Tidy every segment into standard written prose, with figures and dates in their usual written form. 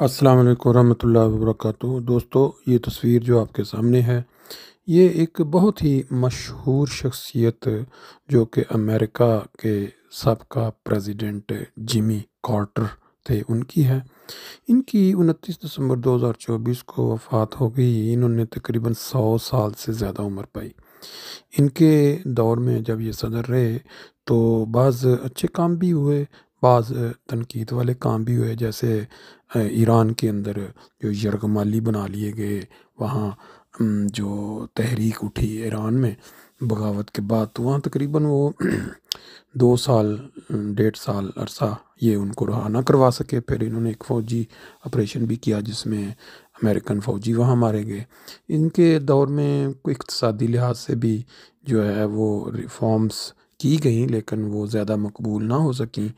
अस्सलाम वालेकुम रहमतुल्लाहि व बरकातुहू। दोस्तों, ये तस्वीर जो आपके सामने है, ये एक बहुत ही मशहूर शख्सियत जो कि अमेरिका के साबका प्रेसिडेंट जिमी कार्टर थे, उनकी है। इनकी 29 दिसंबर 2024 को वफ़ात हो गई। इन्होंने तकरीबन 100 साल से ज़्यादा उम्र पाई। इनके दौर में जब ये सदर रहे तो बाज़ अच्छे काम भी हुए, बाज़ तनकीद वाले काम भी हुए। जैसे ईरान के अंदर जो यरगमाली बना लिए गए, वहाँ जो तहरीक उठी ईरान में बगावत के बाद, तो वहाँ तकरीबन वो 2 साल 1.5 साल अरसा ये उनको रहा ना करवा सके। फिर इन्होंने एक फ़ौजी ऑपरेशन भी किया जिसमें अमेरिकन फ़ौजी वहाँ मारे गए। इनके दौर में कोई इक़्तिसादी लिहाज से भी जो है वो रिफ़ॉर्म्स की गई, लेकिन वो ज़्यादा मकबूल ना हो सकी।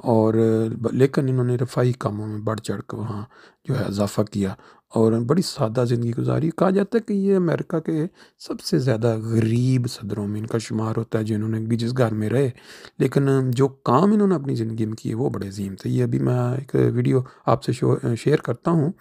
और लेकिन इन्होंने रफ़ाही कामों में बढ़ चढ़ कर वहाँ जो है इजाफ़ा किया और बड़ी सादा ज़िंदगी गुजारी। कहा जाता है कि ये अमेरिका के सबसे ज़्यादा गरीब सदरों में इनका शुमार होता है, जिन्होंने भी जिस घर में रहे, लेकिन जो काम इन्होंने अपनी ज़िंदगी में किए वो बड़े अजीम थे। ये अभी मैं एक वीडियो आपसे शेयर करता हूँ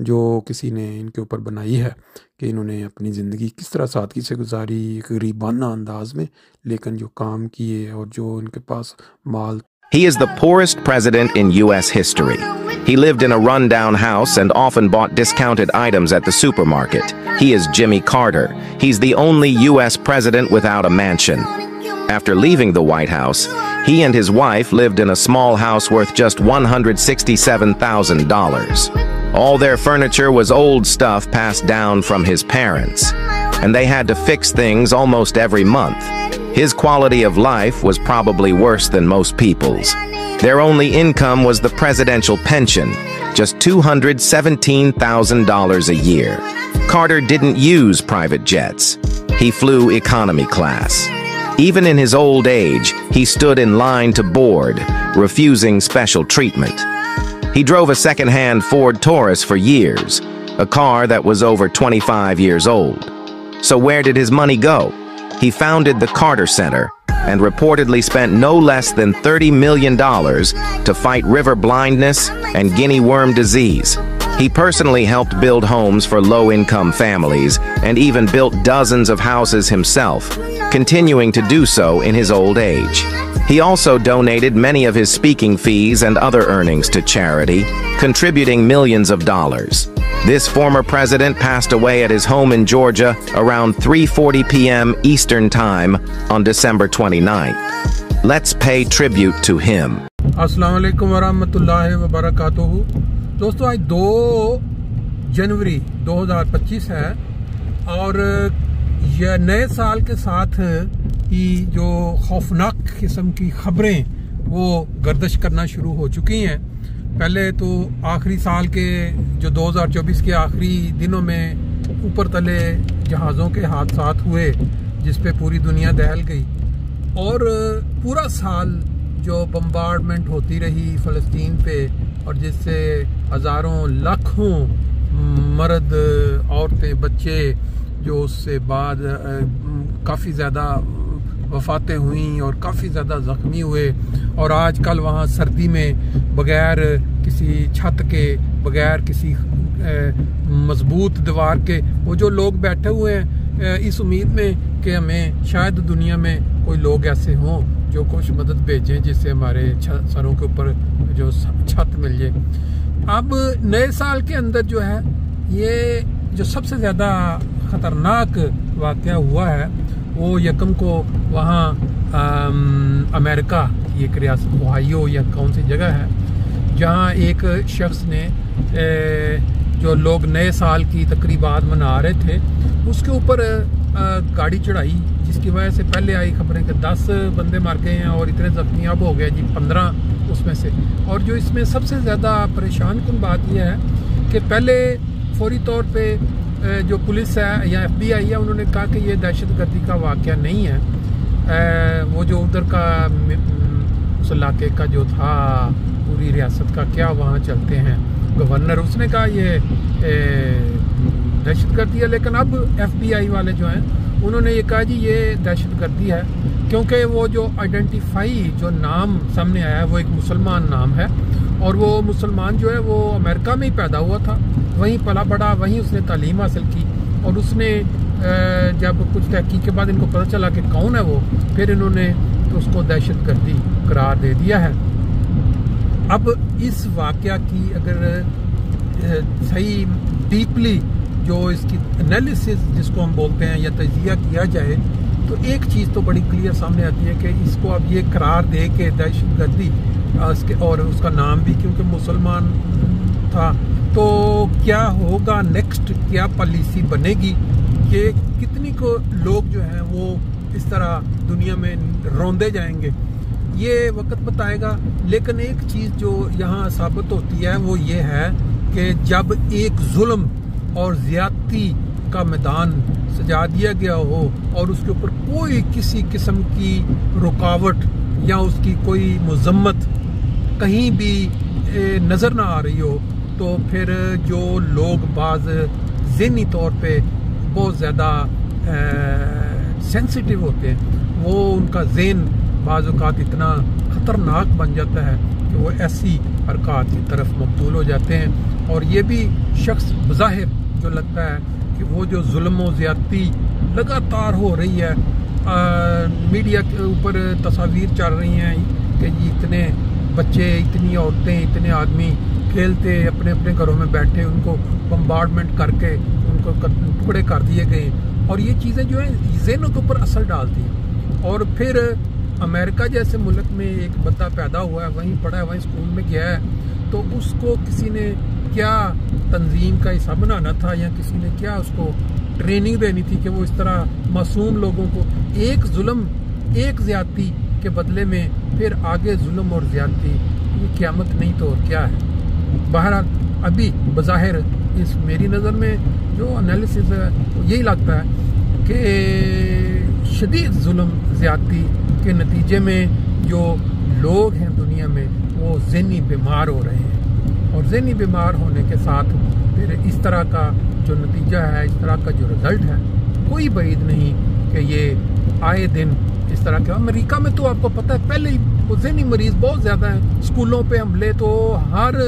जो किसी ने इनके ऊपर बनाई है कि इन्होंने अपनी ज़िंदगी किस तरह सादगी से गुजारी, गरीबाना अंदाज में, लेकिन जो काम किए और जो इनके पास माल। He is the poorest president in U.S. history. He lived in a rundown house and often bought discounted items at the supermarket. He is Jimmy Carter. He's the only U.S. president without a mansion. After leaving the White House, he and his wife lived in a small house worth just $167,000. All their furniture was old stuff passed down from his parents, and they had to fix things almost every month. His quality of life was probably worse than most people's. Their only income was the presidential pension, just $217,000 a year. Carter didn't use private jets. He flew economy class. Even in his old age, he stood in line to board, refusing special treatment. He drove a second-hand Ford Taurus for years, a car that was over 25 years old. So where did his money go? He founded the Carter Center and reportedly spent no less than $30 million to fight river blindness and guinea worm disease. He personally helped build homes for low-income families and even built dozens of houses himself, continuing to do so in his old age. He also donated many of his speaking fees and other earnings to charity, contributing millions of dollars. This former president passed away at his home in Georgia around 3:40 p.m. Eastern Time on December 29th. Let's pay tribute to him. अस्सलाम वालेकुम वरहमतुल्लाहि व बरकातुहू। दोस्तों, आज 2 जनवरी 2025 है और यह नए साल के साथ ही जो खौफनाक किस्म की खबरें वो गर्दिश करना शुरू हो चुकी हैं। पहले तो आखिरी साल के जो 2024 के आखिरी दिनों में ऊपर तले जहाज़ों के हादसात हुए जिस पे पूरी दुनिया दहल गई, और पूरा साल जो बम्बार्डमेंट होती रही फ़लस्तीन पे और जिससे हज़ारों लाखों मर्द, औरतें, बच्चे जो उससे बाद काफ़ी ज़्यादा वफ़ातें हुई और काफ़ी ज़्यादा ज़ख्मी हुए। और आजकल वहाँ सर्दी में बग़ैर किसी छत के, बग़ैर किसी मज़बूत दीवार के वो जो लोग बैठे हुए हैं इस उम्मीद में कि हमें शायद दुनिया में कोई लोग ऐसे हों जो कुछ मदद भेजें जिससे हमारे सरों के ऊपर जो छत मिल जाए। अब नए साल के अंदर जो है ये जो सबसे ज़्यादा ख़तरनाक वाक़या हुआ है वो यकम को वहाँ अमेरिका की एक रियासत ओहायो या कौन सी जगह है जहाँ एक शख्स ने जो लोग नए साल की तकरीबात मना रहे थे उसके ऊपर गाड़ी चढ़ाई, जिसकी वजह से पहले आई खबरें कि 10 बंदे मार गए हैं और इतने ज़ख्मी अब हो गए जी 15 उसमें से। और जो इसमें सबसे ज़्यादा परेशान कुन बात यह है कि पहले फौरी तौर पे जो पुलिस है या FBI है उन्होंने कहा कि ये दहशतगर्दी का वाक़या नहीं है। वो जो उधर का उस इलाके का जो था पूरी रियासत का क्या वहाँ चलते हैं गवर्नर, उसने कहा ये दहशतगर्दी है। लेकिन अब FBI वाले जो हैं उन्होंने ये कहा जी ये दहशतगर्दी है, क्योंकि वो जो आइडेंटिफाई जो नाम सामने आया है वो एक मुसलमान नाम है और वो मुसलमान जो है वो अमेरिका में ही पैदा हुआ था, वहीं पला बड़ा, वहीं उसने तालीम हासिल की। और उसने जब कुछ तहकीक के बाद इनको पता चला कि कौन है वो, फिर इन्होंने उसको दहशतगर्दी करार दे दिया है। अब इस वाक़या की अगर सही डीपली जो इसकी एनालिसिस जिसको हम बोलते हैं या तजिया किया जाए, तो एक चीज़ तो बड़ी क्लियर सामने आती है कि इसको अब ये करार दे के दहशतगर्दी और उसका नाम भी क्योंकि मुसलमान था, तो क्या होगा नेक्स्ट, क्या पॉलिसी बनेगी, कि कितनी को लोग जो हैं वो इस तरह दुनिया में रौंदे जाएंगे, ये वक्त बताएगा। लेकिन एक चीज़ जो यहाँ साबित होती है वो ये है कि जब एक जुल्म और ज़्यादती का मैदान सजा दिया गया हो और उसके ऊपर कोई किसी किस्म की रुकावट या उसकी कोई मजम्मत कहीं भी नज़र ना आ रही हो, तो फिर जो लोग बाज ज़हनी तौर पे बहुत ज़्यादा सेंसिटिव होते हैं, वो उनका ज़हन बाज़ औक़ात इतना ख़तरनाक बन जाता है कि वो ऐसी हरकत की तरफ मबतूल हो जाते हैं। और ये भी शख्स बज़ाहिर जो लगता है कि वो जो जुल्म और ज़्यादती लगातार हो रही है, मीडिया के ऊपर तस्वीर चल रही हैं कि इतने बच्चे, इतनी औरतें, इतने आदमी खेलते अपने अपने घरों में बैठे, उनको बम्बार्डमेंट करके उनको टुकड़े कर दिए गए, और ये चीज़ें जो हैं ज़हनों के ऊपर असर डालती हैं। और फिर अमेरिका जैसे मुल्क में एक बंदा पैदा हुआ है, वहीं पढ़ा है, वहीं स्कूल में गया है, तो उसको किसी ने क्या तंजीम का हिस्सा बनाना था या किसी ने क्या उसको ट्रेनिंग देनी थी कि वो इस तरह मासूम लोगों को एक जुल्म, एक ज़्यादती के बदले में फिर आगे जुल्म और ज़्यादती, ये क़यामत नहीं तो और क्या है। बहरहाल अभी बज़ाहिर इस मेरी नज़र में जो एनालिसिस है वो यही लगता है कि शदीद जुल्म ज़्यादती के नतीजे में जो लोग हैं दुनिया में वो ज़हनी बीमार हो रहे हैं, और ज़हनी बीमार होने के साथ फिर इस तरह का जो नतीजा है, इस तरह का जो रिज़ल्ट है, कोई बईद नहीं कि ये आए दिन इस तरह के। अमेरिका में तो आपको पता है पहले ही वो ज़हनी मरीज़ बहुत ज़्यादा हैं, स्कूलों पे हमले तो हर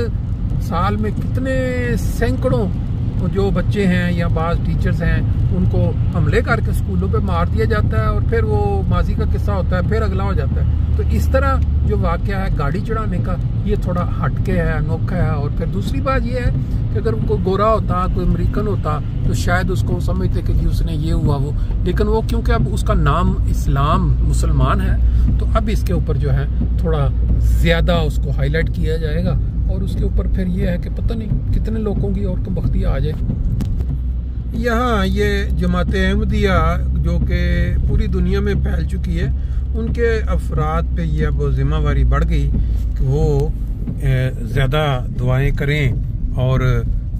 साल में कितने सैकड़ों जो बच्चे हैं या बाज़ टीचर्स हैं उनको हमले करके स्कूलों पे मार दिया जाता है, और फिर वो माजी का किस्सा होता है, फिर अगला हो जाता है। तो इस तरह जो वाक़या है गाड़ी चढ़ाने का, ये थोड़ा हटके है, अनोखा है। और फिर दूसरी बात ये है कि अगर कोई गोरा होता, कोई अमेरिकन होता, तो शायद उसको समझते कि उसने ये हुआ वो, लेकिन वो क्योंकि अब उसका नाम इस्लाम मुसलमान है, तो अब इसके ऊपर जो है थोड़ा ज़्यादा उसको हाईलाइट किया जाएगा, और उसके ऊपर फिर ये है कि पता नहीं कितने लोगों की और बख्ती आ जाए। यहाँ ये जमात अहमदिया जो कि पूरी दुनिया में फैल चुकी है, उनके अफराद पे ये अब जिम्मेवारी बढ़ गई कि वो ज़्यादा दुआएं करें और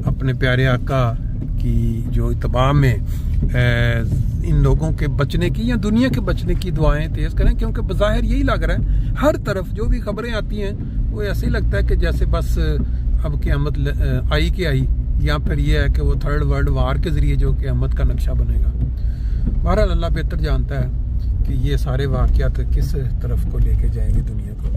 अपने प्यारे आका की जो इत्तबा में इन लोगों के बचने की या दुनिया के बचने की दुआएं तेज़ करें, क्योंकि बज़ाहिर यही लग रहा है हर तरफ जो भी खबरें आती हैं वो ऐसे ही लगता है कि जैसे बस अब क़यामत आई कि आई, या फिर ये है कि वो थर्ड वर्ल्ड वार के ज़रिए जो क़यामत का नक्शा बनेगा। बहरहाल अल्लाह बेहतर जानता है कि ये सारे वाक़यात किस तरफ को लेके जाएंगे दुनिया को।